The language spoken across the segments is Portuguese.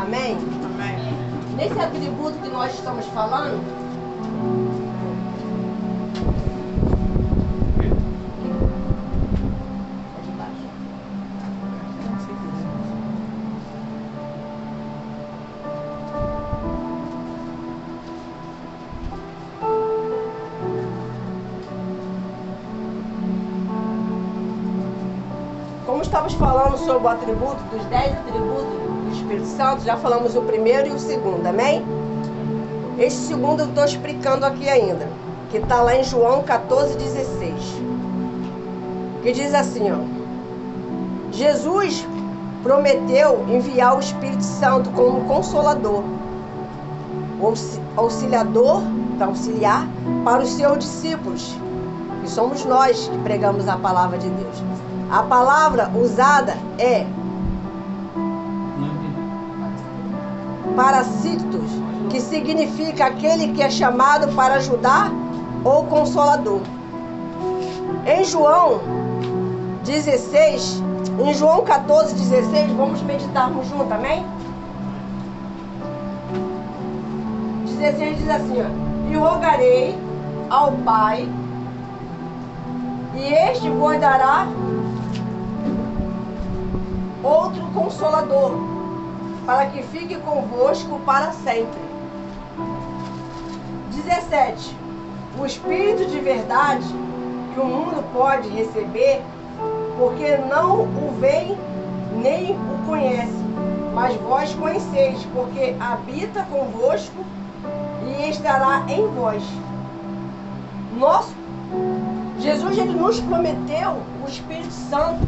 Amém? Amém. Nesse atributo que nós estamos falando, como estamos falando sobre o atributo, dos 10 atributos do Espírito Santo, já falamos o primeiro e o segundo, amém? Este segundo eu estou explicando aqui ainda, que está lá em João 14,16, que diz assim, ó: Jesus prometeu enviar o Espírito Santo como consolador, auxiliador, para auxiliar para os seus discípulos, que somos nós que pregamos a palavra de Deus. A palavra usada é paracítos, que significa aquele que é chamado para ajudar ou consolador. Em João 16, em João 14,16, vamos meditarmos juntos, amém? 16 diz assim, ó: e rogarei ao Pai, e este vos dará outro consolador, para que fique convosco para sempre. 17. O Espírito de verdade, que o mundo pode receber, porque não o vê nem o conhece, mas vós conheceis, porque habita convosco e estará em vós. Jesus, ele nos prometeu o Espírito Santo,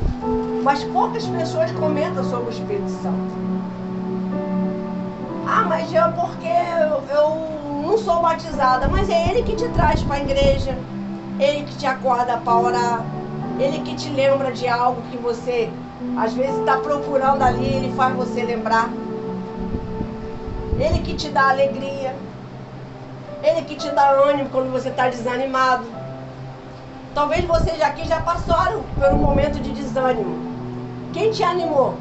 mas poucas pessoas comentam sobre o Espírito Santo. Ah, mas é porque eu não sou batizada. Mas é Ele que te traz para a igreja, Ele que te acorda para orar, Ele que te lembra de algo que você às vezes está procurando ali, Ele faz você lembrar. Ele que te dá alegria, Ele que te dá ânimo quando você está desanimado. Talvez vocês aqui já passaram por um momento de desânimo. Quem te animou?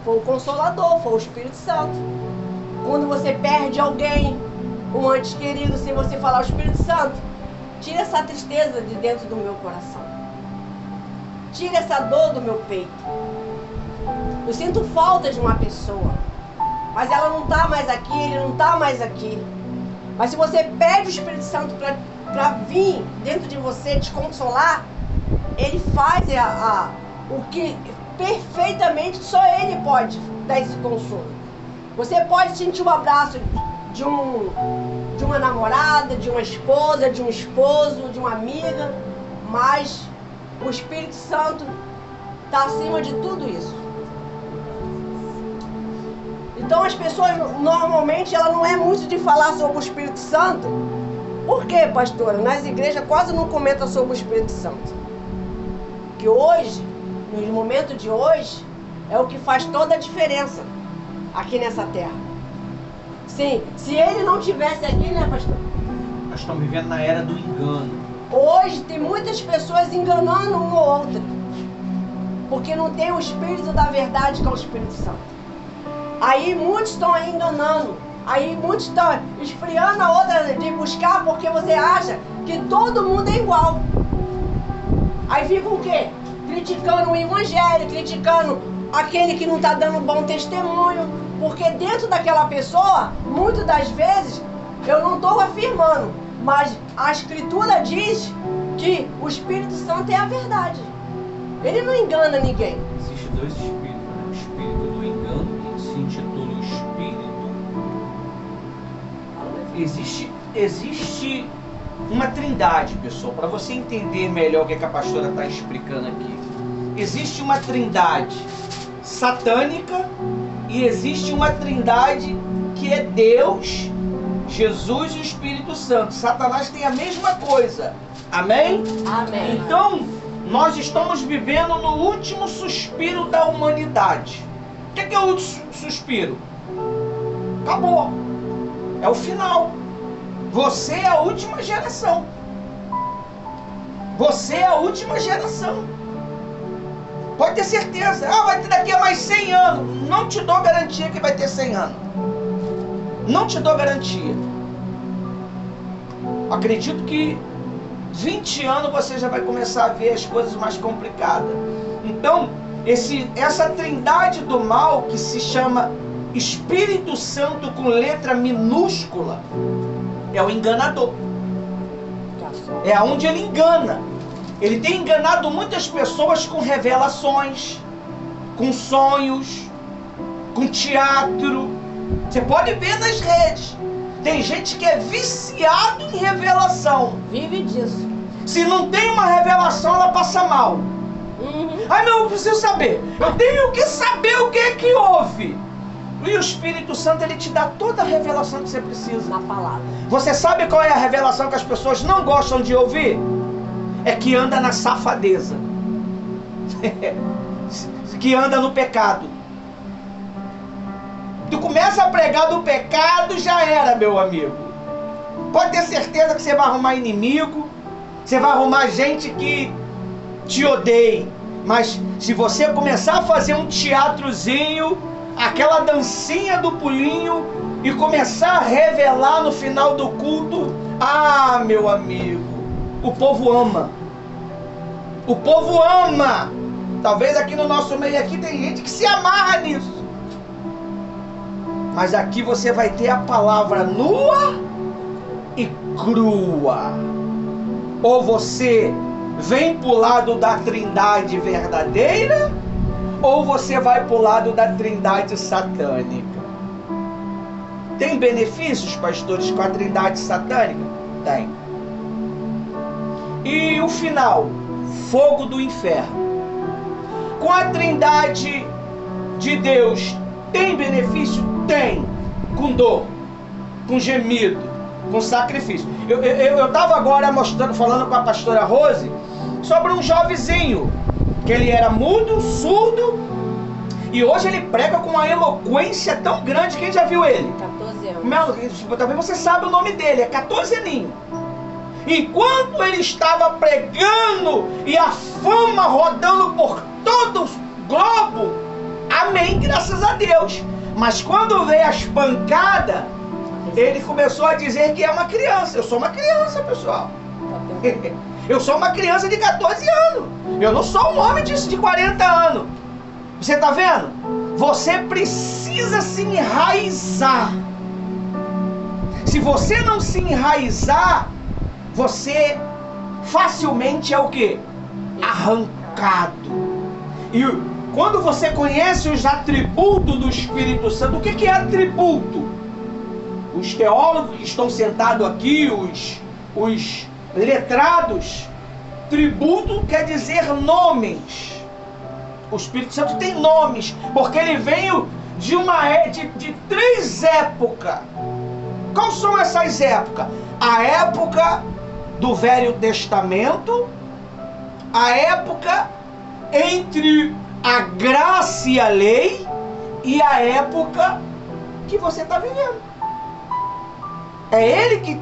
Foi o Consolador, foi o Espírito Santo. Quando você perde alguém, um ente querido, se você falar: o Espírito Santo, tira essa tristeza de dentro do meu coração. Tira essa dor do meu peito. Eu sinto falta de uma pessoa, mas ela não está mais aqui, ele não está mais aqui. Mas se você pede o Espírito Santo para vir dentro de você te consolar, ele faz o que perfeitamente só ele pode dar esse consolo. Você pode sentir um abraço de uma namorada, de uma esposa, de um esposo, de uma amiga, mas o Espírito Santo está acima de tudo isso. Então as pessoas normalmente ela não é muito de falar sobre o Espírito Santo. Por quê, pastora? Nas igrejas quase não comenta sobre o Espírito Santo. Que hoje, no momento de hoje, é o que faz toda a diferença aqui nessa terra. Sim, se ele não tivesse aqui, né, pastor? Nós estamos vivendo na era do engano. Hoje tem muitas pessoas enganando um ou outro, porque não tem o Espírito da verdade, que é o Espírito Santo. Aí muitos estão aí enganando. Aí muitos estão esfriando a outra de buscar, porque você acha que todo mundo é igual. Aí fica o quê? Criticando o evangelho, criticando aquele que não está dando bom testemunho. Porque dentro daquela pessoa, muitas das vezes, eu não estou afirmando, mas a Escritura diz que o Espírito Santo é a verdade. Ele não engana ninguém. Existem dois espíritos, né? O espírito do engano, que se intitula o espírito. Existe uma trindade, pessoal, para você entender melhor o que a pastora está explicando aqui. Existe uma trindade satânica e existe uma trindade que é Deus, Jesus e o Espírito Santo. Satanás tem a mesma coisa. Amém? Amém. Então, nós estamos vivendo no último suspiro da humanidade. O que é o último suspiro? Acabou. É o final. Você é a última geração. Você é a última geração. Pode ter certeza. Vai ter daqui a mais 100 anos. Não te dou garantia que vai ter 100 anos. Não te dou garantia. Acredito que 20 anos você já vai começar a ver as coisas mais complicadas. Então, essa trindade do mal que se chama Espírito Santo com letra minúscula é o enganador. É onde ele engana. Ele tem enganado muitas pessoas com revelações, com sonhos, com teatro. Você pode ver nas redes. Tem gente que é viciado em revelação. Vive disso. Se não tem uma revelação, ela passa mal. Ai, meu, eu preciso saber. Eu tenho que saber o que é que houve. E o Espírito Santo, ele te dá toda a revelação que você precisa. Na palavra. Você sabe qual é a revelação que as pessoas não gostam de ouvir? É que anda na safadeza. Que anda no pecado. Tu começa a pregar do pecado, já era, meu amigo. Pode ter certeza que você vai arrumar inimigo. Você vai arrumar gente que te odeie. Mas se você começar a fazer um teatrozinho, aquela dancinha do pulinho, e começar a revelar no final do culto, ah, meu amigo, o povo ama. O povo ama. Talvez aqui no nosso meio aqui tem gente que se amarra nisso. Mas aqui você vai ter a palavra nua e crua. Ou você vem pro lado da trindade verdadeira, ou você vai pro lado da trindade satânica. Tem benefícios, pastores, com a trindade satânica? Tem. E o final, fogo do inferno. Com a trindade de Deus, tem benefício? Tem. Com dor, com gemido, com sacrifício. Eu estava agora falando com a pastora Rose sobre um jovenzinho, que ele era mudo, surdo, e hoje ele prega com uma eloquência tão grande. Quem já viu ele? 14 anos. Talvez você saiba o nome dele, é 14 aninhos. Enquanto ele estava pregando e a fama rodando por todo o globo, amém, graças a Deus. Mas quando veio as pancadas, ele começou a dizer que é uma criança. Eu sou uma criança, pessoal. Eu sou uma criança de 14 anos. Eu não sou um homem de 40 anos. Você está vendo? Você precisa se enraizar. Se você não se enraizar, você facilmente é o quê? Arrancado. E quando você conhece os atributos do Espírito Santo, o que é atributo? Os teólogos que estão sentados aqui, os letrados, tributo quer dizer nomes. O Espírito Santo tem nomes, porque ele veio de 3 épocas. Quais são essas épocas? A época do Velho Testamento, a época entre a graça e a lei, e a época que você está vivendo. É ele que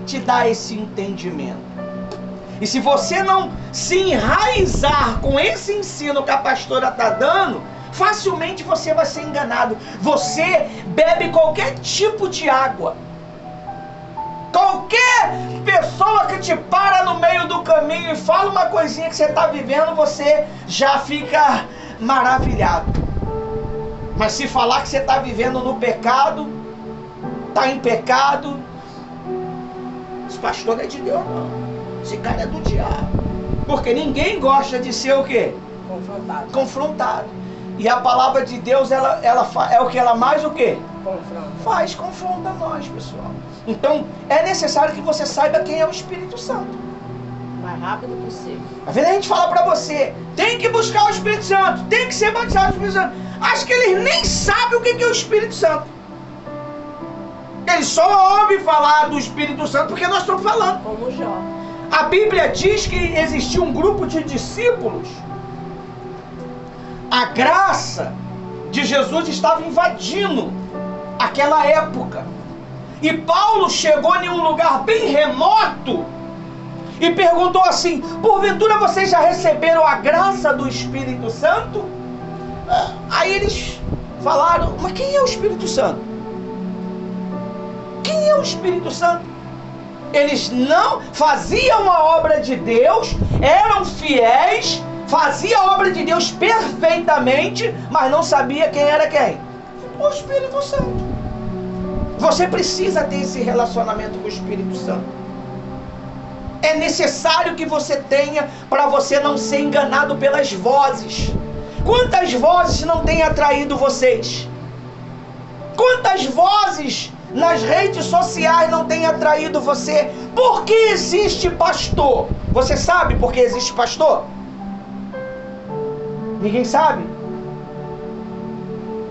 te dá esse entendimento. E se você não se enraizar com esse ensino que a pastora está dando, facilmente você vai ser enganado. Você bebe qualquer tipo de água. Qualquer pessoa que te para no meio do caminho e fala uma coisinha que você está vivendo, você já fica maravilhado. Mas se falar que você está vivendo no pecado, está em pecado, esse pastor não é de Deus não. Esse cara é do diabo. Porque ninguém gosta de ser o quê? Confrontado. E a palavra de Deus, ela é o que ela mais o quê? Confronta nós, pessoal. Então, é necessário que você saiba quem é o Espírito Santo. O mais rápido possível. Às vezes a gente fala pra você, tem que buscar o Espírito Santo, tem que ser batizado no Espírito Santo. Acho que eles nem sabem o que é o Espírito Santo. Eles só ouvem falar do Espírito Santo porque nós estamos falando. Como Jó. A Bíblia diz que existia um grupo de discípulos. A graça de Jesus estava invadindo aquela época. E Paulo chegou em um lugar bem remoto e perguntou assim: porventura vocês já receberam a graça do Espírito Santo? Aí eles falaram: mas quem é o Espírito Santo? Quem é o Espírito Santo? Eles não faziam a obra de Deus, eram fiéis, faziam a obra de Deus perfeitamente, mas não sabia quem era quem? O Espírito Santo. Você precisa ter esse relacionamento com o Espírito Santo. É necessário que você tenha para você não ser enganado pelas vozes. Quantas vozes não têm atraído vocês? Quantas vozes nas redes sociais não têm atraído você? Por que existe pastor? Você sabe por que existe pastor? Ninguém sabe?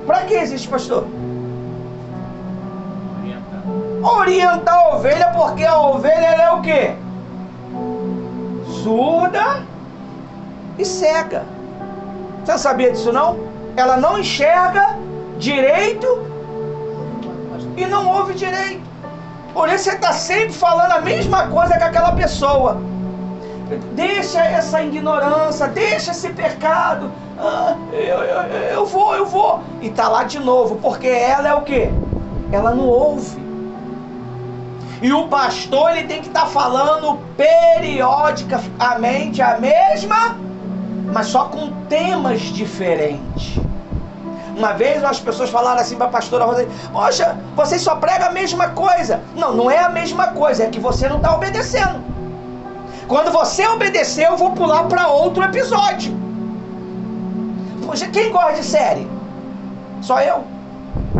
Para que existe pastor? Orientar a ovelha, porque a ovelha ela é o quê? Surda e cega. Você não sabia disso não? Ela não enxerga direito e não ouve direito. Por isso você está sempre falando a mesma coisa que aquela pessoa. Deixa essa ignorância, deixa esse pecado. Eu vou. E está lá de novo, porque ela é o quê? Ela não ouve. E o pastor ele tem que estar falando periodicamente a mesma, mas só com temas diferentes. Uma vez as pessoas falaram assim para a pastora Rosa: poxa, vocês só pregam a mesma coisa. Não, não é a mesma coisa, é que você não está obedecendo. Quando você obedecer, eu vou pular para outro episódio. Poxa, quem gosta de série? Só eu.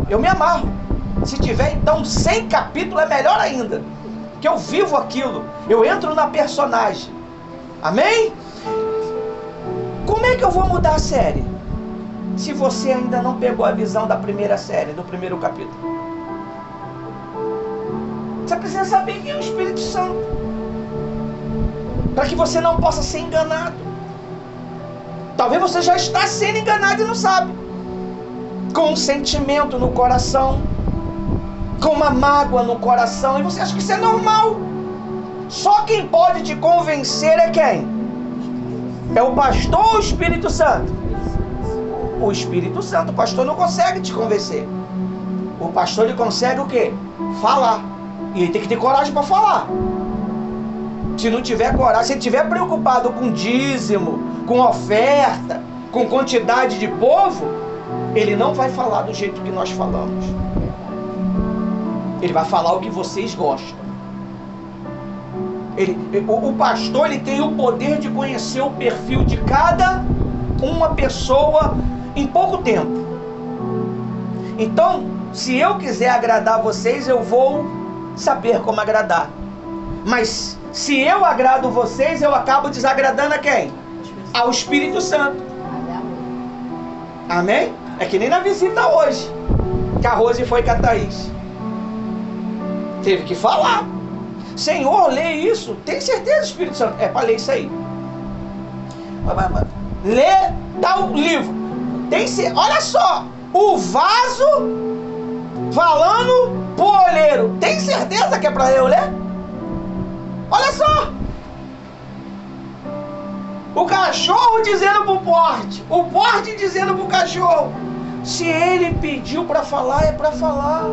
Eu me amarro. Se tiver então 100 capítulos é melhor ainda, que eu vivo aquilo, eu entro na personagem. Amém? Como é que eu vou mudar a série se você ainda não pegou a visão da primeira série, do primeiro capítulo? Você precisa saber quem é o Espírito Santo, para que você não possa ser enganado. Talvez você já está sendo enganado e não sabe, com um sentimento no coração, com uma mágoa no coração, e você acha que isso é normal. Só quem pode te convencer é quem? É o pastor ou o Espírito Santo? O Espírito Santo. O pastor não consegue te convencer. O pastor ele consegue o quê? Falar. E ele tem que ter coragem para falar. Se não tiver coragem, se ele estiver preocupado com dízimo, com oferta, com quantidade de povo, ele não vai falar do jeito que nós falamos. Ele vai falar o que vocês gostam. O pastor ele tem o poder de conhecer o perfil de cada uma pessoa em pouco tempo. Então, se eu quiser agradar vocês, eu vou saber como agradar. Mas se eu agrado vocês, eu acabo desagradando a quem? Ao Espírito Santo. Amém? É que nem na visita hoje, que a Rose foi com a Thaís. Teve que falar. Senhor, lê isso. Tem certeza, Espírito Santo? É para ler isso aí. Lê tal livro. Olha só. O vaso falando pro olheiro. Tem certeza que é para eu ler? Olha só. O cachorro dizendo pro porte. O porte dizendo pro cachorro. Se ele pediu para falar, é para falar.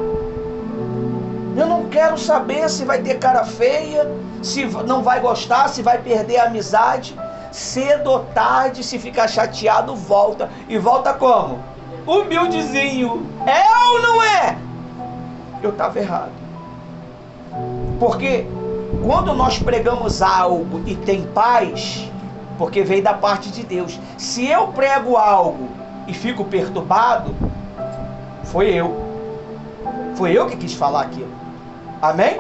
Eu não quero saber se vai ter cara feia, se não vai gostar, se vai perder a amizade. Cedo ou tarde, se ficar chateado, volta. E volta como? Humildezinho. É ou não é? Eu estava errado. Porque quando nós pregamos algo e tem paz, porque veio da parte de Deus. Se eu prego algo e fico perturbado, foi eu. Foi eu que quis falar aquilo. Amém?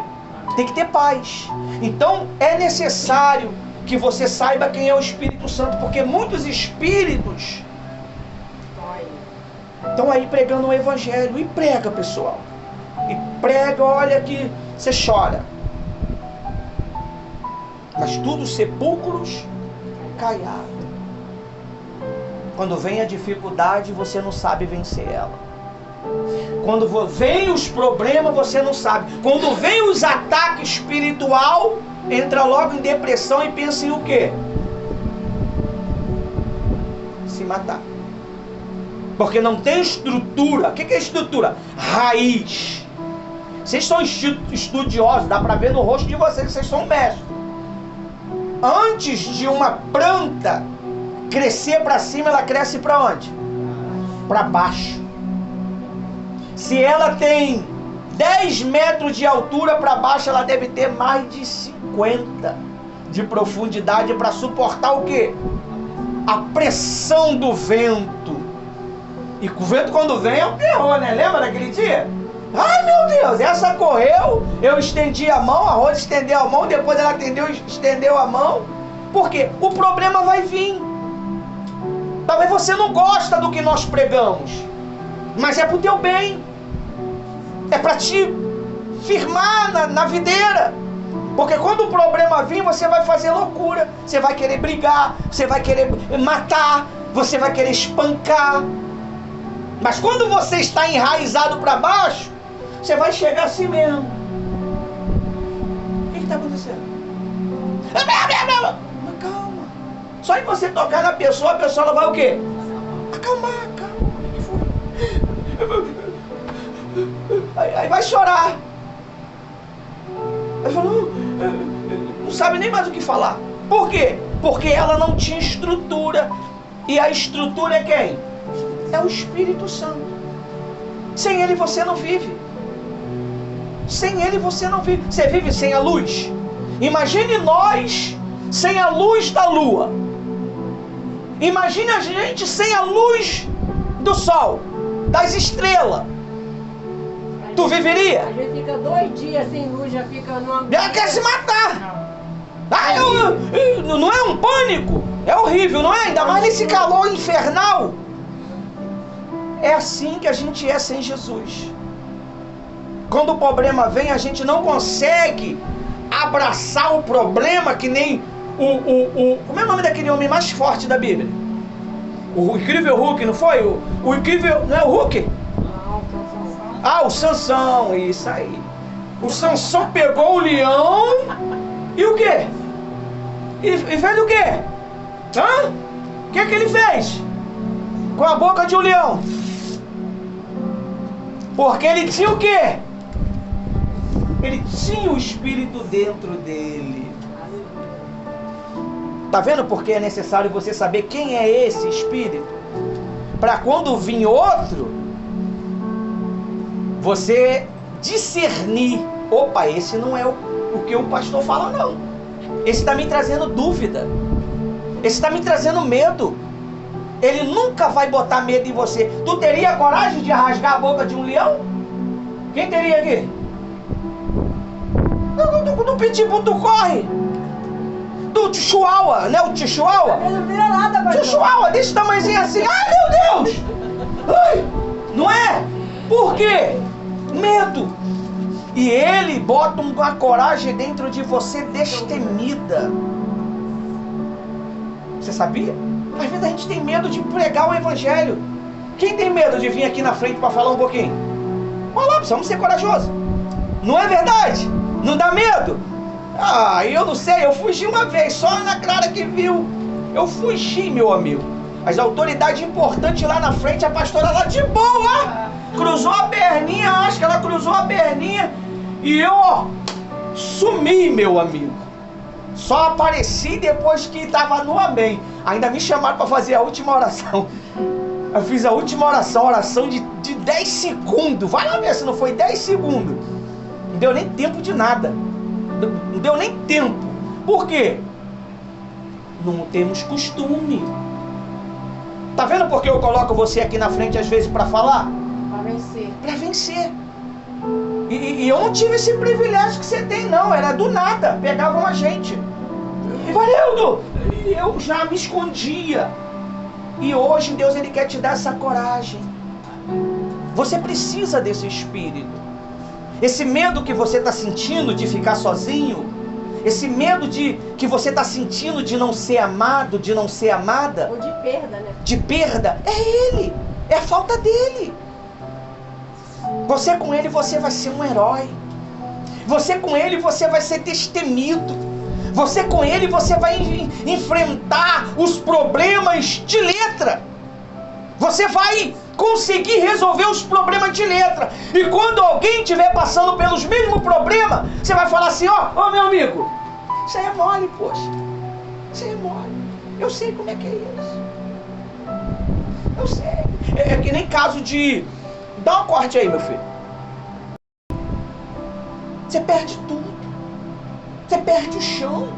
Tem que ter paz. Então é necessário que você saiba quem é o Espírito Santo, porque muitos espíritos estão aí pregando o Evangelho. E prega, pessoal. E prega, olha que você chora. Mas tudo sepulcros caiados. Quando vem a dificuldade, você não sabe vencer ela. Quando vem os problemas, você não sabe. Quando vem os ataques espiritual, entra logo em depressão e pensa em o quê? Se matar. Porque não tem estrutura. O que é estrutura? Raiz. Vocês são estudiosos, dá para ver no rosto de vocês que vocês são mestres. Antes de uma planta crescer para cima, ela cresce para onde? Para baixo. Se ela tem 10 metros de altura para baixo, ela deve ter mais de 50 de profundidade para suportar o quê? A pressão do vento. E o vento quando vem é um terror, né? Lembra daquele dia? Ai meu Deus, essa correu, eu estendi a mão, a Rosa estendeu a mão, depois ela estendeu a mão. Por quê? O problema vai vir. Talvez você não gosta do que nós pregamos, mas é pro teu bem. É para te firmar na videira. Porque quando o problema vir, você vai fazer loucura. Você vai querer brigar, você vai querer matar, você vai querer espancar. Mas quando você está enraizado para baixo, você vai chegar assim mesmo. O que está acontecendo? Mas calma. Só em você tocar na pessoa, a pessoa ela vai o quê? Acalmar, calma. O que foi? Aí vai chorar. Aí fala, não sabe nem mais o que falar. Por quê? Porque ela não tinha estrutura. E a estrutura é quem? É o Espírito Santo. Sem ele você não vive. Sem ele você não vive. Você vive sem a luz. Imagine nós sem a luz da lua. Imagine a gente sem a luz do sol, das estrelas. Tu viveria? A gente fica 2 dias sem luz, já fica numa... Ela quer se matar. Não é um pânico? É horrível, não é? Ainda mais nesse calor infernal. É assim que a gente é sem Jesus. Quando o problema vem, a gente não consegue abraçar o problema que nem como é o nome daquele homem mais forte da Bíblia? O incrível Hulk, não foi? O incrível... Não é o Hulk? O Sansão, isso aí. O Sansão pegou o leão e o quê? E fez o quê? O que ele fez? Com a boca de um leão. Porque ele tinha o quê? Ele tinha o Espírito dentro dele. Tá vendo porque é necessário você saber quem é esse Espírito? Para quando vir outro, você discernir. Opa, esse não é o que o pastor fala não. Esse está me trazendo dúvida. Esse está me trazendo medo. Ele nunca vai botar medo em você. Tu teria coragem de rasgar a boca de um leão? Quem teria aqui? Do pitbull tu corre. Do chihuahua, né? O chihuahua. Não vira nada, pastor. Chihuahua desse tamanhozinho assim. Ai meu Deus! Ai, não é? Por quê? Medo. E ele bota uma coragem dentro de você destemida. Você sabia? Às vezes a gente tem medo de pregar o evangelho. Quem tem medo de vir aqui na frente para falar um pouquinho? Olha lá, precisamos ser corajosos. Não é verdade? Não dá medo? Eu não sei, eu fugi uma vez, só na Clara que viu. Eu fugi, meu amigo. As autoridades importantes lá na frente, a pastora lá de boa. Cruzou a perninha, acho que ela cruzou a perninha. E eu, sumi, meu amigo. Só apareci depois que estava no amém. Ainda me chamaram para fazer a última oração. Eu fiz a última oração de 10 segundos. Vai lá ver se não foi 10 segundos. Não deu nem tempo de nada. Não deu nem tempo. Por quê? Não temos costume. Tá vendo por que eu coloco você aqui na frente às vezes para falar? Para vencer. Para vencer. E eu não tive esse privilégio que você tem, não. Era do nada. Pegavam a gente. Ivanildo! Eu já me escondia. E hoje Deus ele quer te dar essa coragem. Você precisa desse espírito. Esse medo que você está sentindo de ficar sozinho, esse medo que você está sentindo de não ser amado, de não ser amada. Ou de perda, né? De perda, é ele. É a falta dele. Você com ele, você vai ser um herói. Você com ele, você vai ser destemido. Você com ele, você vai enfrentar os problemas de letra. Você vai conseguir resolver os problemas de letra. E quando alguém estiver passando pelos mesmos problemas, você vai falar assim, ó meu amigo, isso aí é mole, poxa. Isso aí é mole. Eu sei como é que é isso. Eu sei. É que nem caso de... Dá um corte aí, meu filho. Você perde tudo. Você perde o chão.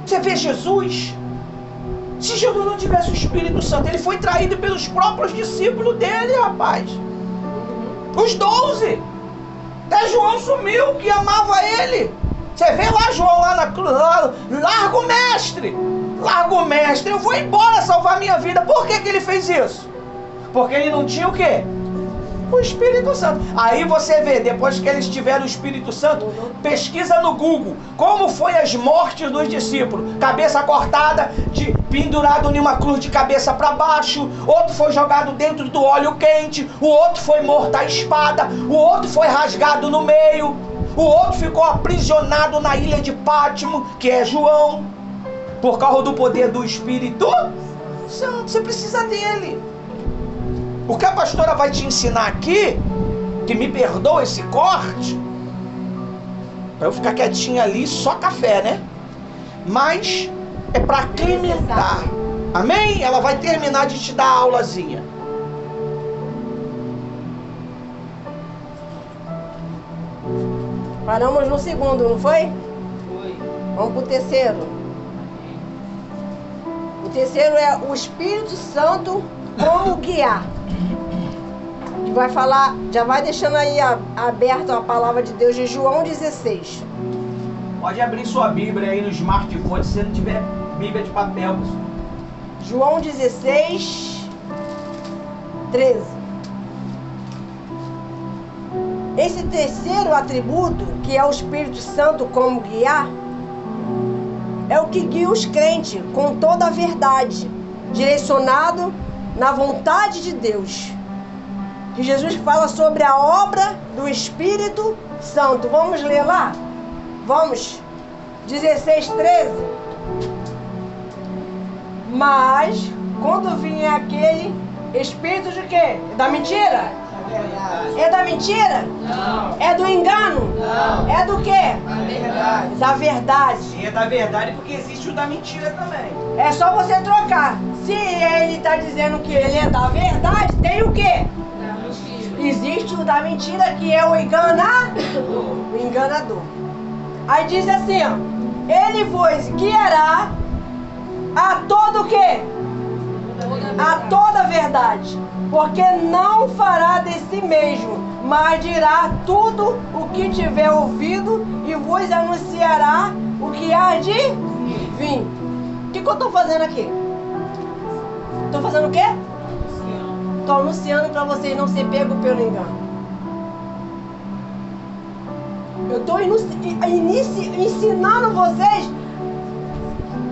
Você vê Jesus. Se Jesus não tivesse o Espírito Santo, ele foi traído pelos próprios discípulos dele, rapaz. Os 12. Até João sumiu, que amava ele. Você vê lá João lá na cruz, larga o mestre. Larga o mestre, eu vou embora salvar minha vida. Por que ele fez isso? Porque ele não tinha o quê? O Espírito Santo. Aí você vê, depois que eles tiveram o Espírito Santo, pesquisa no Google como foi as mortes dos discípulos. Cabeça cortada, pendurado em uma cruz de cabeça para baixo. Outro foi jogado dentro do óleo quente. O outro foi morto à espada. O outro foi rasgado no meio. O outro ficou aprisionado na ilha de Pátimo, que é João, por causa do poder do Espírito Santo. Você precisa dele. O que a pastora vai te ensinar aqui, que me perdoa esse corte, para eu ficar quietinho ali, só café, né? Mas é para aclimatar. Amém? Ela vai terminar de te dar a aulazinha. Paramos no segundo, não foi? Foi. Vamos pro terceiro. O terceiro é o Espírito Santo como guiar. Que vai falar, já vai deixando aí aberto a palavra de Deus de João 16. Pode abrir sua Bíblia aí no smartphone se você não tiver Bíblia de papel, pessoal. João 16, 13. Esse terceiro atributo, que é o Espírito Santo como guiar, é o que guia os crentes com toda a verdade, direcionado na vontade de Deus. Que Jesus fala sobre a obra do Espírito Santo. Vamos ler lá? Vamos. 16, 13. Mas, quando vier aquele Espírito de quê? Da mentira? É da mentira? Não. É do engano? Não. É do quê? Da verdade. Da verdade. Sim, é da verdade porque existe o da mentira também. É só você trocar. Se ele está dizendo que ele é da verdade, tem o quê? Da mentira. Existe o da mentira, que é o enganador. O enganador. Aí diz assim, ó. Ele vos guiará a todo o quê? A toda a verdade. Porque não fará de si mesmo, mas dirá tudo o que tiver ouvido e vos anunciará o que há de vir. O que eu estou fazendo aqui? Estou fazendo o quê? Estou anunciando para vocês não ser pegos pelo engano. Eu estou ensinando vocês.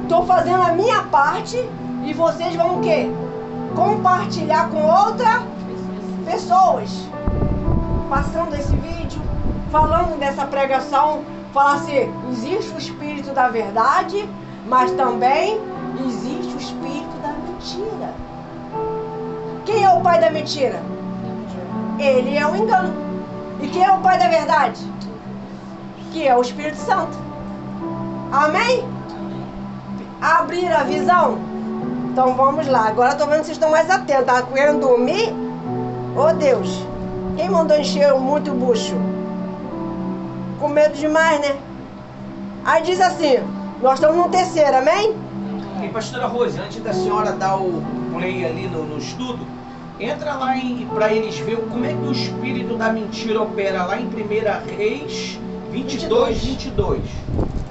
Estou fazendo a minha parte e vocês vão o quê? Compartilhar com outras pessoas. Passando esse vídeo, falando dessa pregação, falar assim, existe o Espírito da verdade, mas também existe o Espírito da mentira. Quem é o pai da mentira? Ele é o engano. E quem é o pai da verdade? Que é o Espírito Santo. Amém? Abrir a visão? Então vamos lá. Agora estou vendo que vocês estão mais atentos. Tá querendo dormir? Ô Deus, quem mandou encher muito o bucho? Com medo demais, né? Aí diz assim, nós estamos no terceiro, amém? E pastora Rose, antes da senhora dar o play ali no estudo, entra lá para eles verem como é que o espírito da mentira opera lá em 1 Reis 22, 22.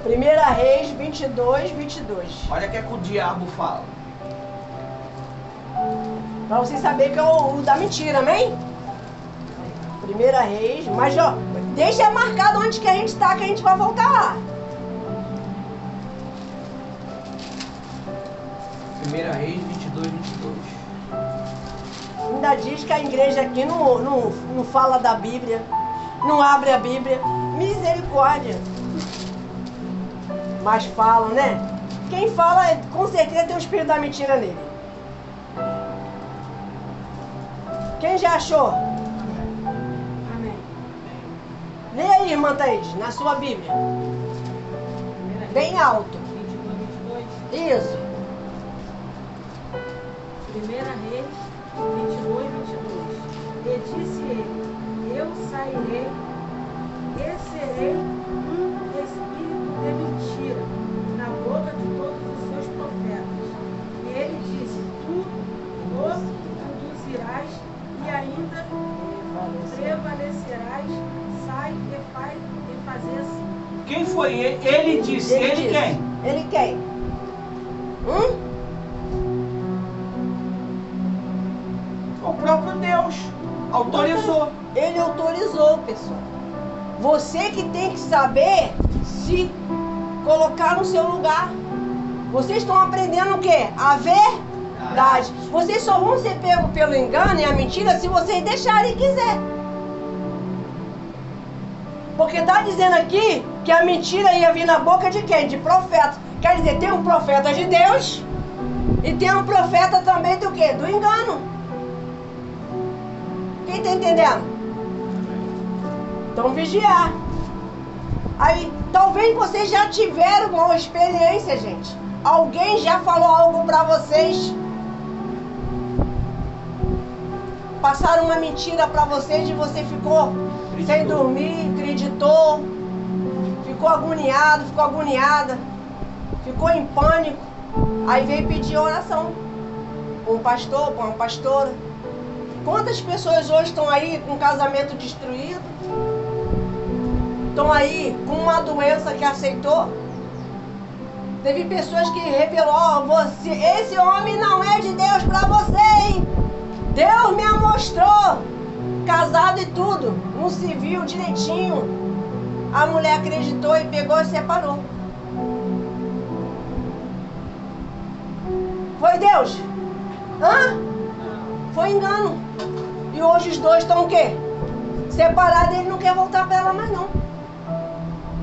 1 Reis 22, 22. Olha o que é que o diabo fala. Para vocês saberem que é o da mentira, amém? 1 Reis, mas ó, deixa marcado onde que a gente está, que a gente vai voltar lá. 1 Reis 22, 22. Ainda diz que a igreja aqui não fala da Bíblia, não abre a Bíblia. Misericórdia. Mas falam, né? Quem fala, com certeza tem o espírito da mentira nele. Quem já achou? Amém. Leia aí, irmã Thaís, na sua Bíblia. Bem alto. 22. Isso. 1 Reis 22. E disse ele: Eu sairei e serei um espírito de mentira na boca de todos os seus profetas. E ele disse: Tu o induzirás e ainda prevalecerás. Sai e fazer assim. Quem foi ele? Ele disse. Ele disse. quem? Ele quem? O próprio Deus autorizou. Ele autorizou, pessoal. Você que tem que saber se colocar no seu lugar. Vocês estão aprendendo o quê? A verdade. Vocês só vão ser pegos pelo engano e a mentira se vocês deixarem e quiser. Porque está dizendo aqui que a mentira ia vir na boca de quem? De profeta. Quer dizer, tem um profeta de Deus e tem um profeta também do quê? Do engano. Quem está entendendo? Então vigiar. Aí, talvez vocês já tiveram uma experiência, gente. Alguém já falou algo para vocês. Passaram uma mentira para vocês e você ficou sem dormir, acreditou, ficou agoniado, ficou agoniada, ficou em pânico. Aí veio pedir oração para um pastor, para uma pastora. Quantas pessoas hoje estão aí com casamento destruído? Estão aí com uma doença que aceitou? Teve pessoas que revelou, você, esse homem não é de Deus para você, hein? Deus me mostrou, casado e tudo, no civil direitinho. A mulher acreditou e pegou e separou. Foi Deus? Hã? Foi engano. E hoje os dois estão o quê? Separados, ele não quer voltar para ela mais não.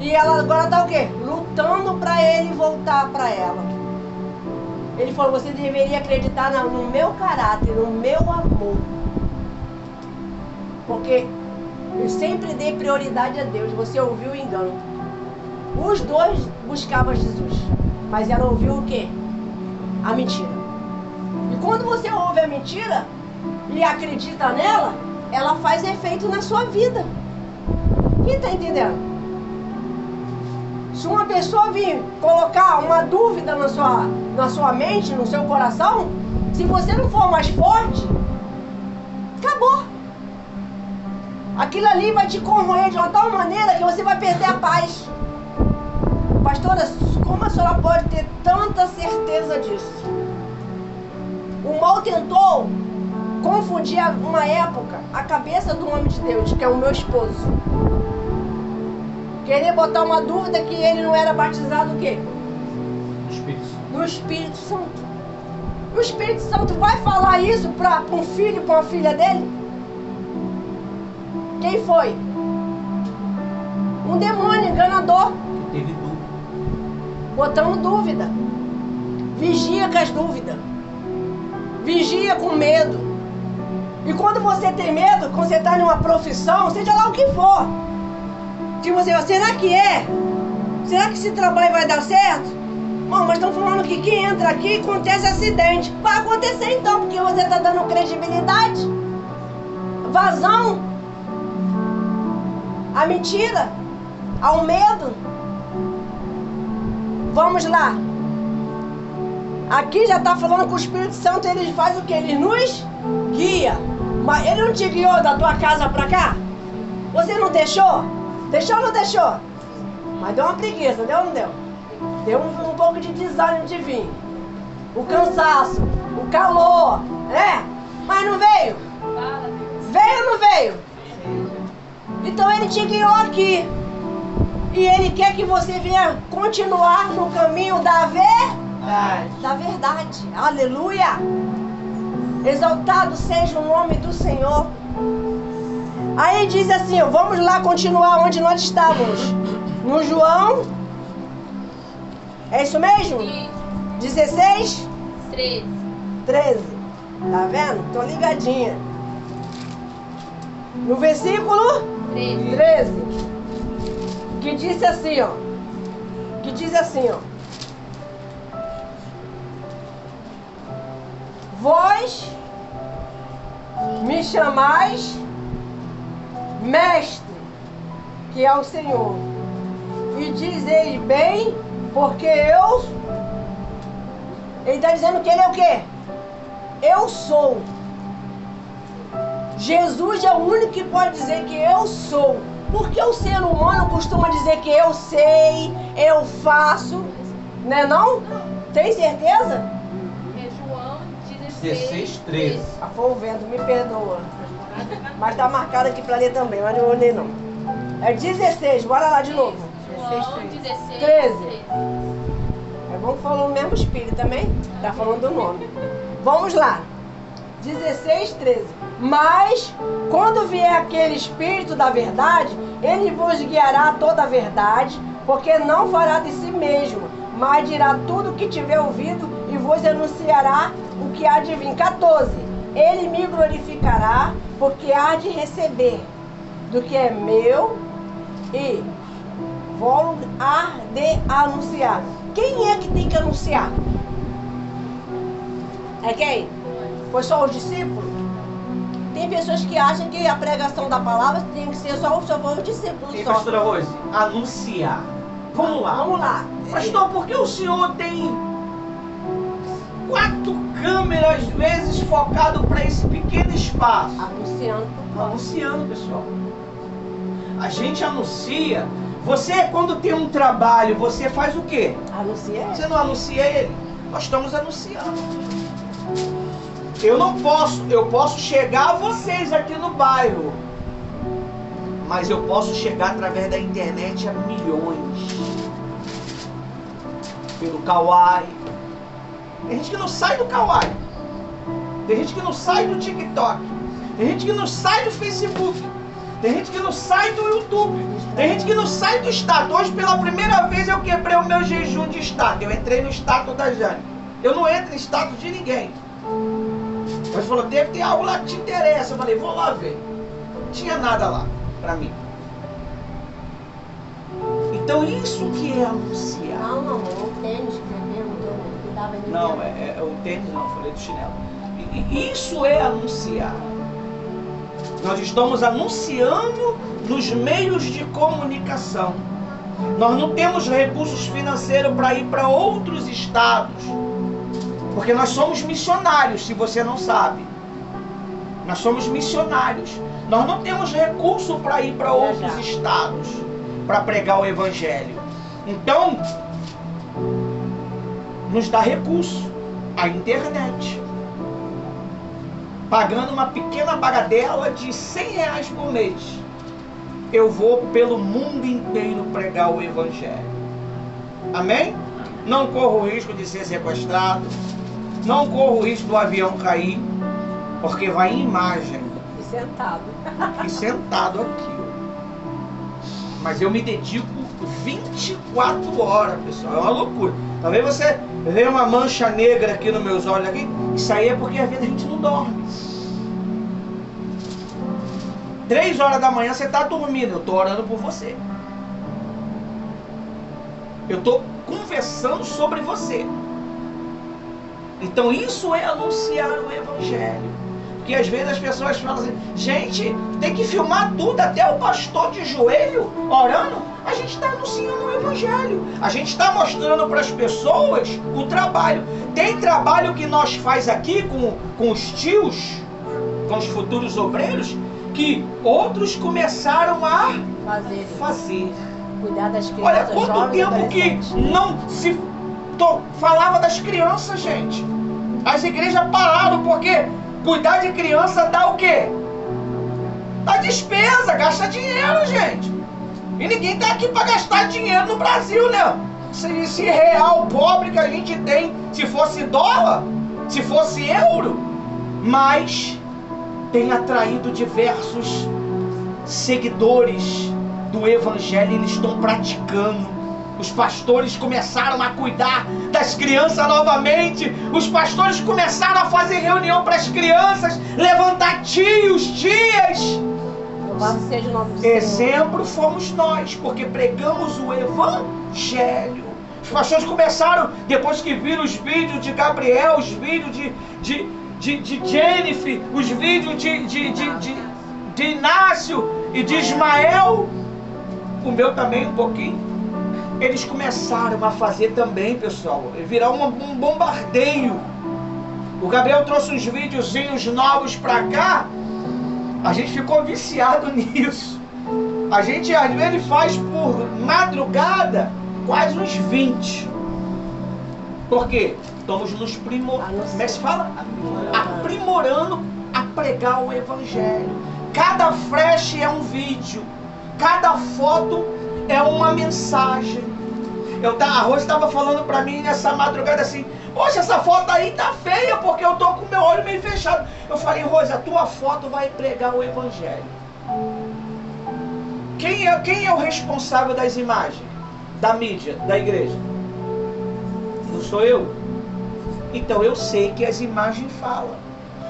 E ela agora está o quê? Lutando para ele voltar para ela. Ele falou, você deveria acreditar no meu caráter, no meu amor. Porque eu sempre dei prioridade a Deus. Você ouviu o engano. Os dois buscavam Jesus. Mas ela ouviu o quê? A mentira. E quando você ouve a mentira e acredita nela, ela faz efeito na sua vida. Quem está entendendo? Se uma pessoa vir colocar uma dúvida na sua mente, no seu coração, se você não for mais forte, acabou. Aquilo ali vai te corroer de uma tal maneira que você vai perder a paz. Pastora, como a senhora pode ter tanta certeza disso? O mal tentou confundir uma época a cabeça do homem de Deus, que é o meu esposo. Querer botar uma dúvida que ele não era batizado o quê? No Espírito Santo. O Espírito Santo vai falar isso para um filho, para uma filha dele? Quem foi? Um demônio enganador. Teve dúvida. Botando dúvida. Vigia com as dúvidas. Vigia com medo. E quando você tem medo, quando você está numa profissão, seja lá o que for, que você vai, será que é? Será que esse trabalho vai dar certo? Bom, mas estão falando que quem entra aqui acontece acidente. Vai acontecer então, porque você está dando credibilidade, vazão, a mentira, ao medo. Vamos lá. Aqui já está falando que o Espírito Santo, ele faz o que? Ele nos guia. Mas ele não te guiou da tua casa para cá? Você não deixou? Deixou ou não deixou? Mas deu uma preguiça, deu ou não deu? Deu um pouco de desânimo de vir. O cansaço, o calor, né? Mas não veio? Veio ou não veio? Então ele te guiou aqui. E ele quer que você venha continuar no caminho da verdade. Aleluia! Exaltado seja o nome do Senhor. Aí diz assim, vamos lá continuar onde nós estávamos. No João. É isso mesmo? 16? 13. 13. Tá vendo? Tô ligadinha. No versículo 13. Que diz assim, ó. Vós me chamais mestre, que é o Senhor, e dizei bem, porque eu... Ele está dizendo que ele é o quê? Eu sou. Jesus é o único que pode dizer que eu sou. Porque o ser humano costuma dizer que eu sei, eu faço, né não? Tem certeza? É João 16:13. Ah, foi o vento, me perdoa. Mas tá marcado aqui para ler também, mas não vou ler não. É 16, bora lá de novo. João 16, 13. É bom que falou o mesmo espírito também. Tá falando do nome. Vamos lá. 16, 13. Mas, quando vier aquele Espírito da verdade, ele vos guiará a toda a verdade, porque não fará de si mesmo, mas dirá tudo o que tiver ouvido e vos anunciará o que há de vir. 14. Ele me glorificará, porque há de receber do que é meu e vou há de anunciar. Quem é que tem que anunciar? É quem? Foi só os discípulos? Tem pessoas que acham que a pregação da palavra tem que ser só os discípulos. E Só. pastora Rose, anunciar. Vamos lá. Vamos lá. Pastor, por que o senhor tem 4 câmeras às vezes focado para esse pequeno espaço? Anunciando. Anunciando, pessoal. A gente anuncia. Você, quando tem um trabalho, você faz o quê? Anuncia. Você não anuncia ele? Nós estamos anunciando. Eu posso chegar a vocês aqui no bairro, mas eu posso chegar através da internet a milhões. Pelo Kawaii. Tem gente que não sai do Kawaii. Tem gente que não sai do TikTok. Tem gente que não sai do Facebook. Tem gente que não sai do YouTube. Tem gente que não sai do status. Hoje, pela primeira vez, eu quebrei o meu jejum de status. Eu entrei no status da Jane. Eu não entro em status de ninguém. Mas falou, deve ter algo lá que te interessa. Eu falei, vou lá ver. Não tinha nada lá pra mim. Então isso que é anunciar. Não, o tênis que é mesmo, que eu dava Não, é o tênis não, falei do chinelo. Isso é anunciar. Nós estamos anunciando nos meios de comunicação. Nós não temos recursos financeiros para ir para outros estados. Porque nós somos missionários, se você não sabe. Nós somos missionários. Nós não temos recurso para ir para outros estados para pregar o evangelho. Então, nos dá recurso a internet. Pagando uma pequena bagatela de R$100 por mês, eu vou pelo mundo inteiro pregar o evangelho. Amém? Não corro o risco de ser sequestrado. Não corro o risco do avião cair, porque vai em imagem. E sentado. E sentado aqui. Mas eu me dedico 24 horas, pessoal. É uma loucura. Talvez você veja uma mancha negra aqui nos meus olhos aqui. Isso aí é porque às vezes a gente não dorme. 3 horas da manhã você está dormindo. Eu estou orando por você. Eu estou conversando sobre você. Então isso é anunciar o evangelho. Porque às vezes as pessoas falam assim, gente, tem que filmar tudo, até o pastor de joelho orando. A gente está anunciando o evangelho. A gente está mostrando para as pessoas o trabalho. Tem trabalho que nós faz aqui com os tios, com os futuros obreiros, que outros começaram a fazer. Cuidar das crianças. Olha, quanto tempo que não se falava das crianças, gente. As igrejas pararam porque cuidar de criança dá o quê? Dá despesa, gasta dinheiro, gente. E ninguém tá aqui para gastar dinheiro no Brasil, né? Esse real pobre que a gente tem, se fosse dólar, se fosse euro, mas tem atraído diversos seguidores do evangelho, eles estão praticando. Os pastores começaram a cuidar das crianças novamente. Os pastores começaram a fazer reunião para as crianças, levantar tios, tias. Louvado seja o nome do Senhor. Exemplo fomos nós, porque pregamos o Evangelho. Os pastores começaram, depois que viram os vídeos de Gabriel, os vídeos de Jennifer, os vídeos de Inácio e de Ismael, o meu também um pouquinho, eles começaram a fazer também, pessoal, virar um bombardeio. O Gabriel trouxe uns videozinhos novos pra cá, a gente ficou viciado nisso. A gente às vezes faz por madrugada quase uns 20. Por quê? Estamos nos como é que se fala? Aprimorando a pregar o Evangelho. Cada flash é um vídeo, cada foto é uma mensagem. A Rose estava falando para mim nessa madrugada assim: poxa, essa foto aí tá feia porque eu tô com meu olho meio fechado. Eu falei: Rose, a tua foto vai pregar o Evangelho. Quem é o responsável das imagens? Da mídia, da igreja? Não sou eu? Então eu sei que as imagens falam.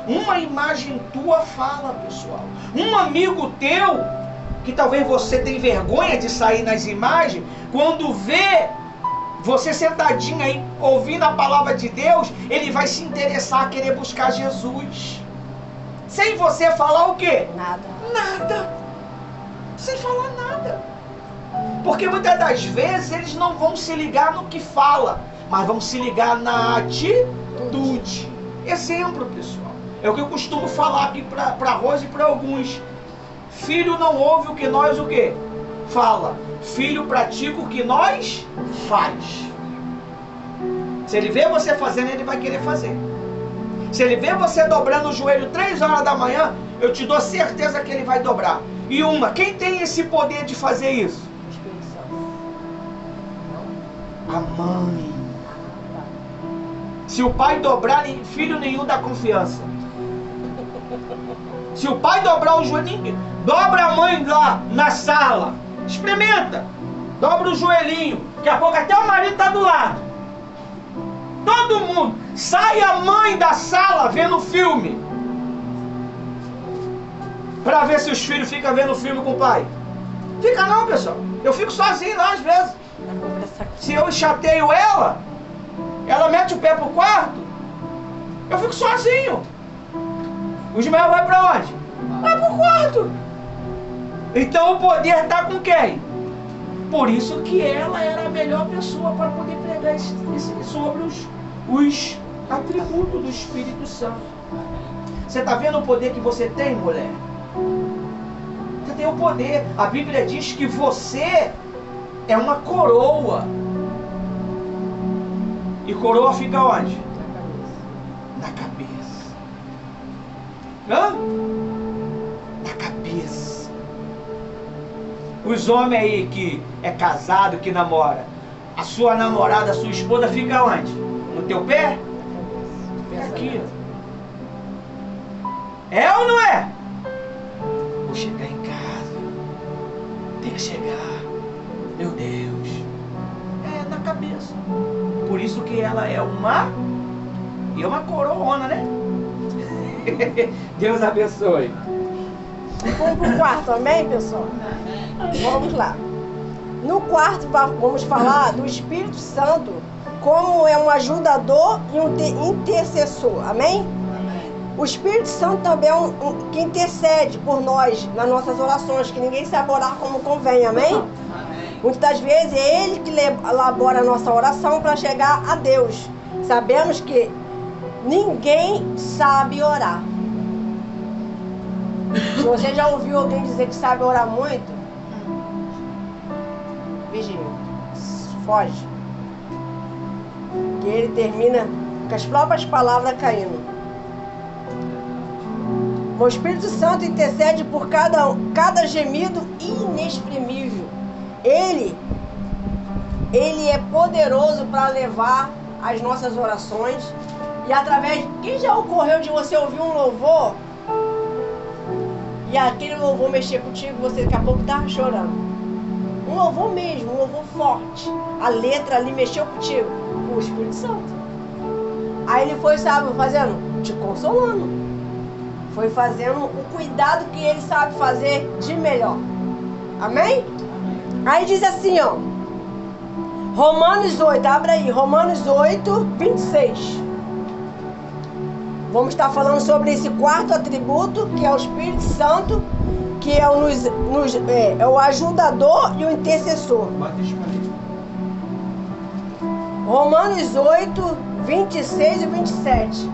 Uma imagem tua fala, pessoal. Um amigo teu, que talvez você tenha vergonha de sair nas imagens, quando vê você sentadinho aí, ouvindo a palavra de Deus, ele vai se interessar, querer buscar Jesus. Sem você falar o quê? Nada. Nada. Sem falar nada. Porque muitas das vezes eles não vão se ligar no que fala, mas vão se ligar na atitude. Exemplo, pessoal. É o que eu costumo falar aqui para Rose e para alguns. Filho não ouve o que nós o quê? Fala. Filho pratica o que nós faz. Se ele vê você fazendo, ele vai querer fazer. Se ele vê você dobrando o joelho 3 horas da manhã, eu te dou certeza que ele vai dobrar. E quem tem esse poder de fazer isso? A mãe. Se o pai dobrar, filho nenhum dá confiança. Se o pai dobrar o joelho, dobra a mãe lá na sala. Experimenta. Dobra o joelhinho. Daqui a pouco até o marido está do lado. Todo mundo. Sai a mãe da sala vendo filme. Para ver se os filhos ficam vendo filme com o pai. Fica não, pessoal. Eu fico sozinho lá às vezes. Se eu chateio ela mete o pé pro quarto, eu fico sozinho. O Ismael vai para onde? Vai pro quarto. Então o poder está com quem? Por isso que ela era a melhor pessoa para poder pregar sobre os atributos do Espírito Santo. Você está vendo o poder que você tem, mulher? Você tem o poder. A Bíblia diz que você é uma coroa. E coroa fica onde? Na cabeça. Hã? Na cabeça. Os homens aí que é casado, que namora, a sua namorada, a sua esposa fica onde? No teu pé? Fica aqui. É ou não é? Vou chegar em casa. Tem que chegar. Meu Deus. É na cabeça. Por isso que ela é uma coroona, né? Deus abençoe. Vamos pro quarto, amém, pessoal? Vamos lá. No quarto, vamos falar do Espírito Santo como é um ajudador e um intercessor, amém? O Espírito Santo também é que intercede por nós nas nossas orações, que ninguém sabe orar como convém, amém? Muitas das vezes é Ele que elabora a nossa oração para chegar a Deus. Sabemos que ninguém sabe orar. Se você já ouviu alguém dizer que sabe orar muito, vigia, foge. Que ele termina com as próprias palavras caindo. O Espírito Santo intercede por cada gemido inexprimível. Ele é poderoso para levar as nossas orações. E através... Quem já ocorreu de você ouvir um louvor e aquele louvor mexer contigo, você daqui a pouco estava chorando? Um louvor mesmo, um louvor forte. A letra ali mexeu contigo. O Espírito Santo. Aí ele foi, sabe, fazendo? Te consolando. Foi fazendo o cuidado que ele sabe fazer de melhor. Amém? Aí diz assim, ó. Romanos 8, abre aí. Romanos 8, 26. Vamos estar falando sobre esse quarto atributo, que é o Espírito Santo, que é o ajudador e o intercessor. Romanos 8, 26 e 27.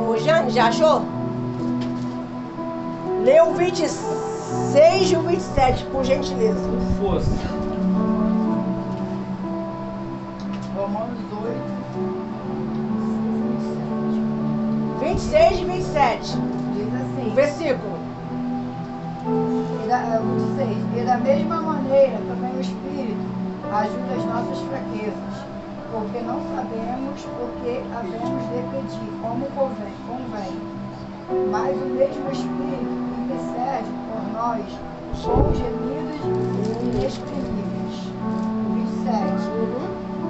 Ô Jane, já achou? Lê o 26 e o 27, por gentileza. Força. Romanos 26 e 27. diz assim, O versículo. 26. E da mesma maneira também o Espírito ajuda as nossas fraquezas, porque não sabemos o que havemos de pedir, como convém. Mas o mesmo Espírito intercede por nós com gemidos inexprimíveis. 27.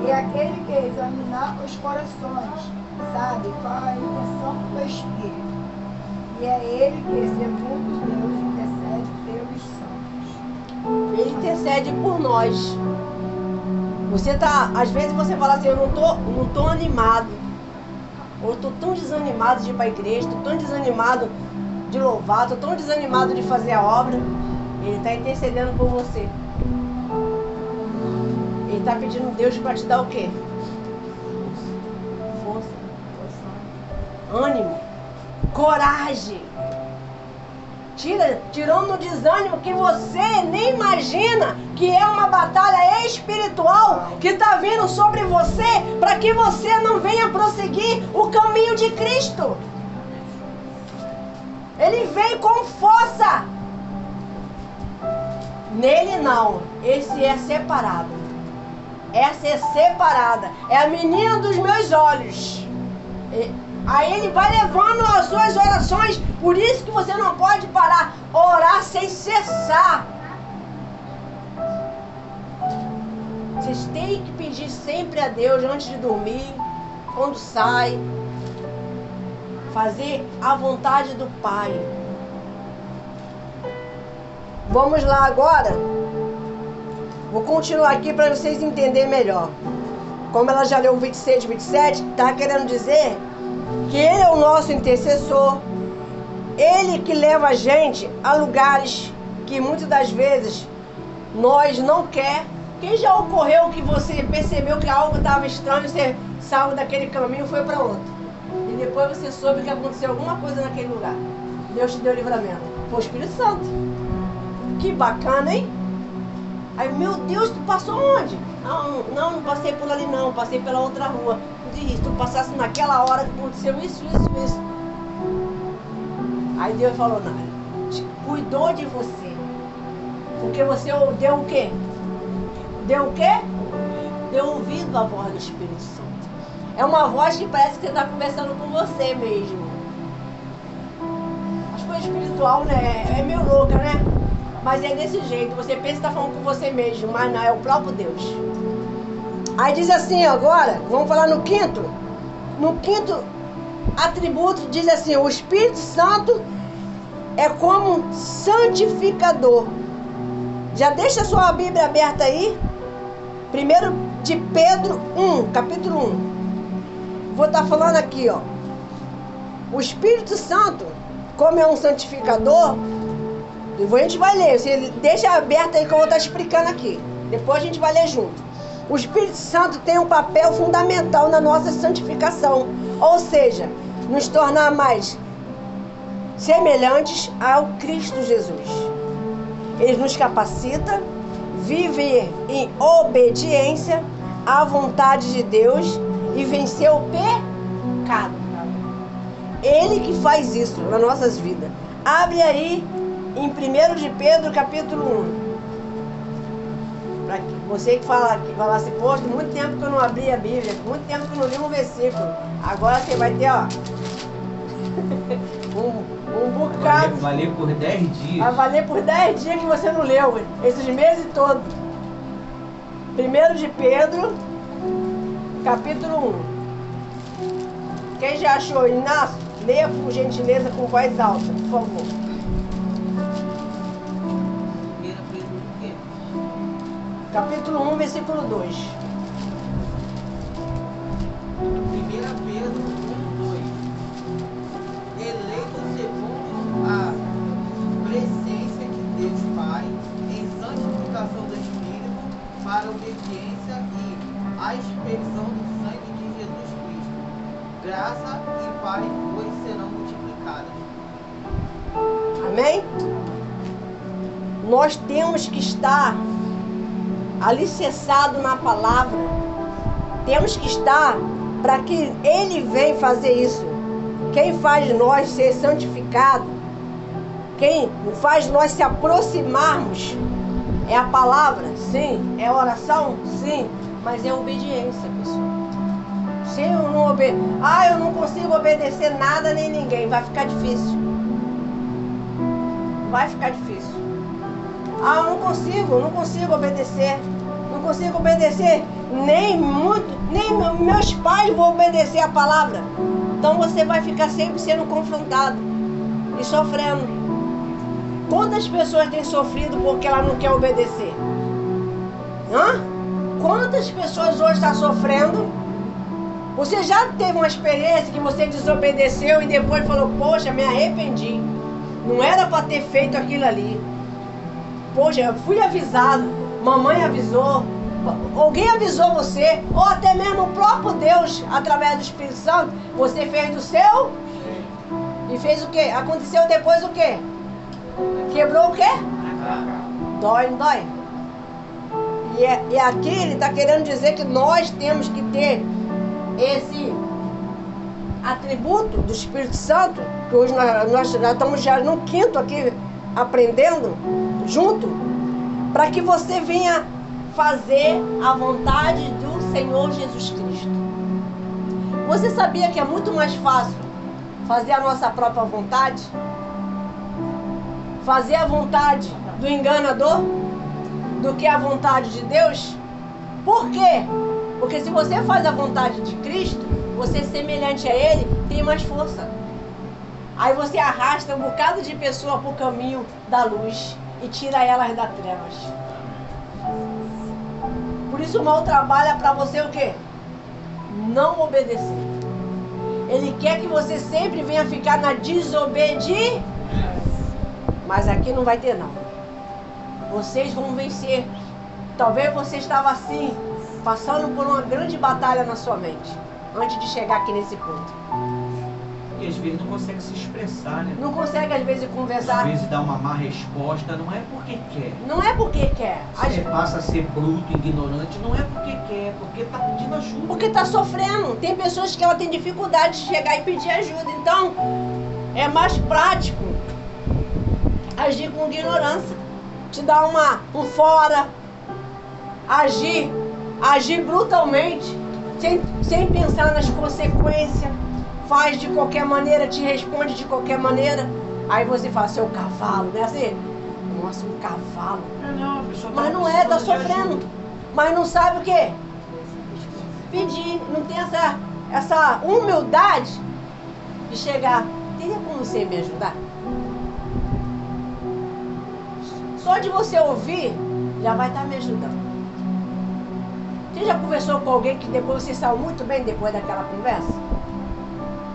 E aquele que examinar os corações sabe qual a intenção do Espírito. E é ele que, segundo Deus, intercede pelos santos. Ele intercede por nós. Às vezes você fala assim, eu não tô animado. Ou eu tô tão desanimado de ir para a igreja, tô tão desanimado de louvar, tô tão desanimado de fazer a obra. Ele está intercedendo por você. Ele está pedindo a Deus para te dar o quê? Força, ânimo, coragem. Tirando o desânimo que você nem imagina que é uma batalha espiritual que está vindo sobre você para que você não venha prosseguir o caminho de Cristo. Ele vem com força. Nele não. Esse é separado. Essa é separada. É a menina dos meus olhos. Aí ele vai levando as suas orações. Por isso que você não pode parar. Orar sem cessar. Vocês têm que pedir sempre a Deus antes de dormir, quando sai. Fazer a vontade do Pai. Vamos lá agora. Vou continuar aqui para vocês entenderem melhor. Como ela já leu 26 e 27, está querendo dizer que Ele é o nosso intercessor. Ele que leva a gente a lugares que muitas das vezes nós não quer. Quem já ocorreu que você percebeu que algo estava estranho, você saiu daquele caminho e foi para outro? E depois você soube que aconteceu alguma coisa naquele lugar. Deus te deu livramento. Foi o Espírito Santo. Que bacana, hein? Aí, meu Deus, tu passou onde? Não passei por ali não, passei pela outra rua. Se tu passasse naquela hora que aconteceu isso. Aí Deus falou, não, cuidou de você. Porque você deu o quê? Deu o quê? Deu ouvido à voz do Espírito Santo. É uma voz que parece que está conversando com você mesmo. As coisas espiritual, né? É meio louca, né? Mas é desse jeito. Você pensa que está falando com você mesmo, mas não, é o próprio Deus. Aí diz assim agora, vamos falar no quinto. No quinto atributo diz assim, o Espírito Santo é como santificador. Já deixa a sua Bíblia aberta aí. 1 de Pedro 1, capítulo 1. Vou estar falando aqui, ó. O Espírito Santo, como é um santificador, a gente vai ler. Você deixa aberto aí que eu vou estar explicando aqui. Depois a gente vai ler junto. O Espírito Santo tem um papel fundamental na nossa santificação. Ou seja, nos tornar mais semelhantes ao Cristo Jesus. Ele nos capacita a viver em obediência à vontade de Deus e vencer o pecado. Ele que faz isso nas nossas vidas. Abre aí em 1 de Pedro, capítulo 1. Pra você que fala assim, poxa, muito tempo que eu não abri a Bíblia, muito tempo que eu não li um versículo. Agora você vai ter, ó, um bocado. Vai ler por 10 dias. Vai valer por 10 dias que você não leu, esses meses todos. 1 de Pedro, capítulo 1. Quem já achou, Inácio? Leia por gentileza com voz alta, por favor. 1 Pedro o quê? Capítulo 1, versículo 2. 1 Pedro 1:2. Eleito segundo a presciência de Deus Pai, em santificação do Espírito, para a obediência e a expressão do sangue de Jesus Cristo. Graça e paz vos serão multiplicadas. Amém? Nós temos que estar alicerçado na palavra. Temos que estar para que Ele venha fazer isso. Quem faz nós ser santificado, quem faz nós se aproximarmos, é a palavra, sim. É a oração, sim. Mas é obediência, pessoal. Se eu não eu não consigo obedecer nada nem ninguém, vai ficar difícil. Vai ficar difícil. Eu não consigo obedecer. Não consigo obedecer nem meus pais vão obedecer a palavra. Então você vai ficar sempre sendo confrontado e sofrendo. Quantas pessoas têm sofrido porque ela não quer obedecer? Quantas pessoas hoje estão sofrendo? Você já teve uma experiência que você desobedeceu e depois falou, poxa, me arrependi. Não era para ter feito aquilo ali. Poxa, eu fui avisado. Mamãe avisou. Alguém avisou você. Ou até mesmo o próprio Deus, através do Espírito Santo. Você fez do seu. E fez o quê? Aconteceu depois o quê? Quebrou o quê? Dói, não dói? E aqui ele está querendo dizer que nós temos que ter esse atributo do Espírito Santo, que hoje nós estamos já no 5º aqui aprendendo junto, para que você venha fazer a vontade do Senhor Jesus Cristo. Você sabia que é muito mais fácil fazer a nossa própria vontade? Fazer a vontade do enganador do que a vontade de Deus? Por quê? Porque se você faz a vontade de Cristo, você é semelhante a Ele, tem mais força. Aí você arrasta um bocado de pessoa para o caminho da luz e tira elas das trevas. Por isso o mal trabalha para você o quê? Não obedecer. Ele quer que você sempre venha ficar na desobediência. Mas aqui não vai ter não. Vocês vão vencer. Talvez você estava assim, passando por uma grande batalha na sua mente, antes de chegar aqui nesse ponto. E às vezes não consegue se expressar, né? Não consegue às vezes conversar. Às vezes dar uma má resposta, não é porque quer. Não é porque quer. Você passa a ser bruto, ignorante, não é porque quer, é porque está pedindo ajuda. Porque está sofrendo. Tem pessoas que ela tem dificuldade de chegar e pedir ajuda. Então, é mais prático agir com ignorância. Te dar um fora. Agir brutalmente, sem pensar nas consequências. Faz de qualquer maneira, te responde de qualquer maneira. Aí você fala, seu cavalo, né? Assim, nossa, um cavalo. Não, a pessoa Mas não é, tá sofrendo. Mas não sabe o quê? Pedir, não tem essa humildade de chegar. Teria como você me ajudar? Só de você ouvir, já vai estar me ajudando. Você já conversou com alguém que depois você saiu muito bem depois daquela conversa?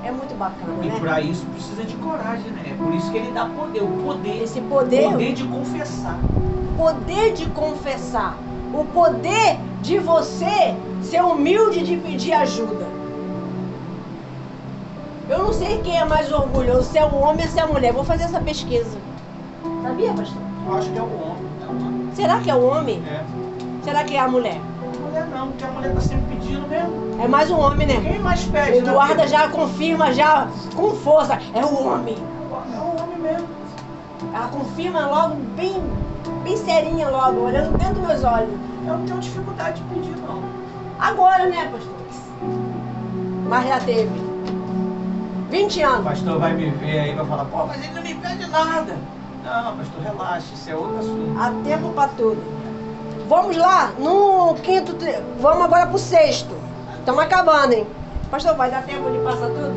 É muito bacana, E né? para isso precisa de coragem, né? É por isso que ele dá poder, o poder. Esse poder. Poder de confessar. Poder de confessar. O poder de você ser humilde de pedir ajuda. Eu não sei quem é mais orgulhoso, se é o homem ou se é a mulher. Vou fazer essa pesquisa. Sabia, pastor? Eu acho que é o homem. Será que é o homem? É. Será que é a mulher? Mulher não, porque a mulher tá sempre pedindo mesmo. É mais o homem, né? Quem mais pede? Eduarda já confirma, já com força. É o homem. É o homem mesmo. Ela confirma logo, bem serinha logo, olhando dentro dos meus olhos. Eu não tenho dificuldade de pedir, não. Agora, né, pastor? Mas já teve. 20 O anos. pastor vai me ver aí e vai falar, pô, mas ele não me pede nada. Não, pastor, relaxa, isso é outro assunto. Há tempo para tudo. Vamos lá, no 5º, vamos agora pro 6º. Estamos acabando, hein? Pastor, vai dar tempo de passar tudo?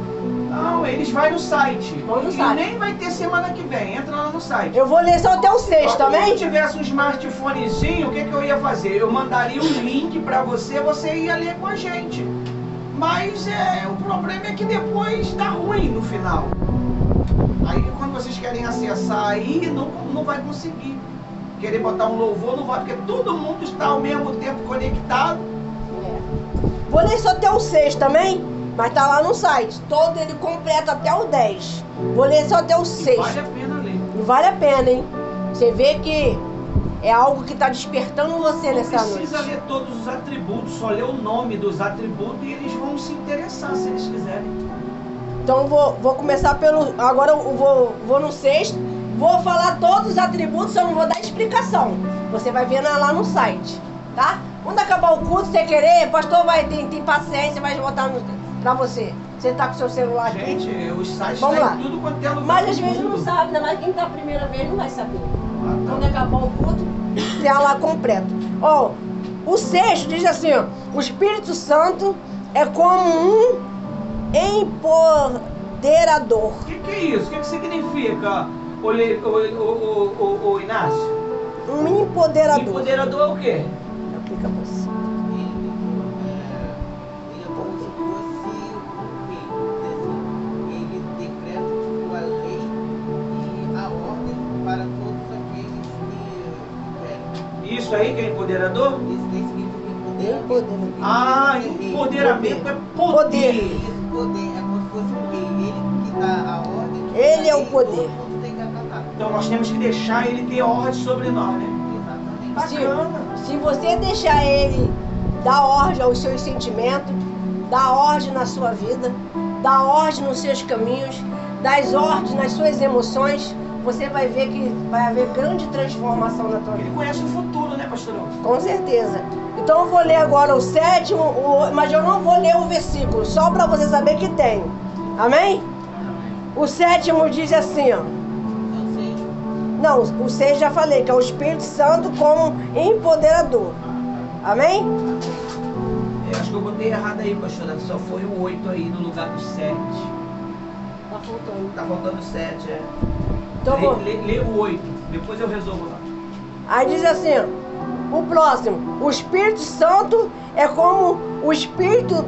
Não, eles vão no site. Vão no E site. nem vai ter semana que vem. Entra lá no site. Eu vou ler só até o 6 Se também. eu tivesse um smartphonezinho, o que eu ia fazer? Eu mandaria um link pra você, você ia ler com a gente. Mas o problema é que depois dá ruim no final. Aí quando vocês querem acessar aí, não vai conseguir. Querer botar um louvor, não vai, porque todo mundo está ao mesmo tempo conectado. Vou ler só até o 6 também, mas tá lá no site. Todo ele completo até o 10. Vou ler só até o 6. Vale a pena ler. E vale a pena, hein? Você vê que é algo que está despertando você Não nessa noite. precisa ler todos os atributos, só ler o nome dos atributos e eles vão se interessar se eles quiserem. Então vou começar pelo... Agora eu vou no 6. Vou falar todos os atributos, só não vou dar explicação. Você vai ver lá no site, tá? Quando acabar o culto, você querer, pastor vai ter paciência, vai botar pra você. Você tá com seu celular aqui. Gente, os sites Vamos lá. têm tudo quanto é lugar. Mas às do vezes mundo. não sabe, ainda mais quem tá a primeira vez não vai saber. Ah, tá. Quando acabar o culto, tá lá completo. Ó, o 6 diz assim, ó, o Espírito Santo é como um empoderador. O que é isso? O que significa, o Inácio? Um empoderador. Empoderador é o quê? Aplica a você. Ele é como se fosse um rei. Ele decreta a lei e a ordem para todos aqueles que querem. Isso aí que é empoderador? Isso tem significa empoderamento. Empoderador. Ah, Ele é rei. empoderamento é Poder. poder. Esse poder é como se fosse um rei. Ele que dá a ordem. Ele é o e poder. todo mundo tem que acatar. Então nós temos que deixar ele ter ordem sobre nós, né? Exatamente. Bacana. Se você deixar ele dar ordem aos seus sentimentos, dar ordem na sua vida, dar ordem nos seus caminhos, dar ordem nas suas emoções, você vai ver que vai haver grande transformação na tua Ele vida. conhece o futuro, né, pastorão? Com certeza. Então eu vou ler agora o 7º, mas eu não vou ler o versículo, só para você saber que tem. Amém? O 7º diz assim, ó. Não, o 6 já falei, que é o Espírito Santo como empoderador. Amém? Acho que eu botei errado aí, pastor. Só foi o 8 aí no lugar do 7. Tá faltando. Tá faltando 7, é. Então eu vou. Lê o 8, depois eu resolvo lá. Aí diz assim, ó, o próximo, o Espírito Santo é como o Espírito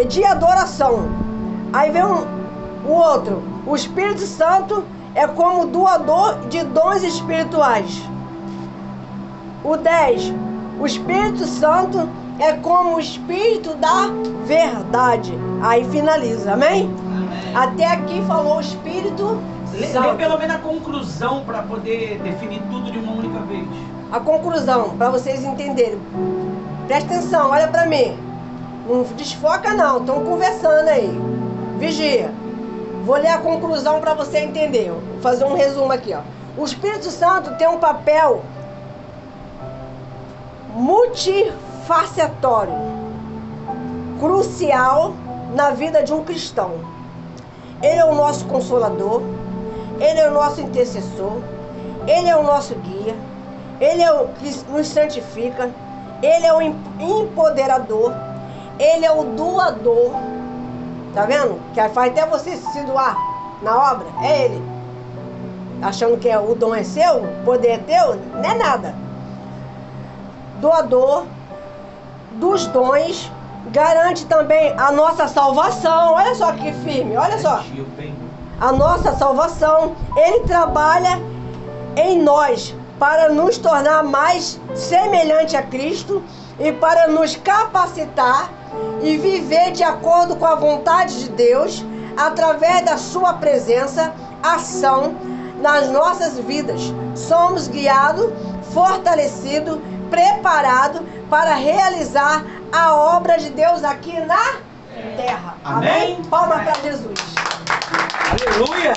de adoração. Aí vem o outro, o Espírito Santo é como doador de dons espirituais. O 10, o Espírito Santo é como o Espírito da verdade. Aí finaliza, amém? Até aqui falou o Espírito Lê Santo. pelo menos a conclusão para poder definir tudo de uma única vez. A conclusão, para vocês entenderem. Presta atenção, olha para mim. Não desfoca não, estão conversando aí. Vigia. Vou ler a conclusão para você entender. Vou fazer um resumo aqui, ó. O Espírito Santo tem um papel multifacetório, crucial na vida de um cristão. Ele é o nosso consolador, ele é o nosso intercessor, ele é o nosso guia, ele é o que nos santifica, ele é o empoderador, ele é o doador. Tá vendo? Que faz até você se doar na obra. É ele. Achando que o dom é seu, o poder é teu, não é nada. Doador dos dons, garante também a nossa salvação. Olha só que firme, olha só. A nossa salvação. Ele trabalha em nós para nos tornar mais semelhante a Cristo e para nos capacitar e viver de acordo com a vontade de Deus através da sua presença, ação nas nossas vidas. Somos guiados, fortalecidos, preparados para realizar a obra de Deus aqui na terra. Amém? Palma para Jesus. Aleluia!